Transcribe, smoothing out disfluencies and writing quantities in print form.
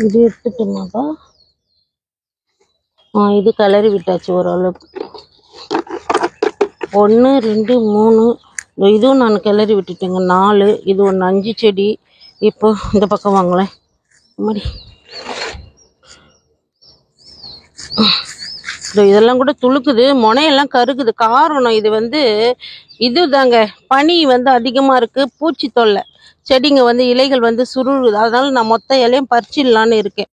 இது எடுத்துட்டோமாப்பா. இது கிளறி விட்டாச்சு ஓரளவுக்கு. 1 2 3 இதுவும் நான் கிளறி விட்டுட்டேங்க. 4. இது ஒன்று 5 செடி. இப்போ இந்த பக்கம் வாங்களேன் மாதிரி. இதெல்லாம் கூட துளுக்குது, முனையெல்லாம் கருக்குது. காரணம் இது இது தாங்க, பனி அதிகமா இருக்கு, பூச்சி தொல்லை. செடிங்க இலைகள் சுருளுது. அதனால நான் மொத்த இலையும் பறிச்சிடலான்னு இருக்கேன்.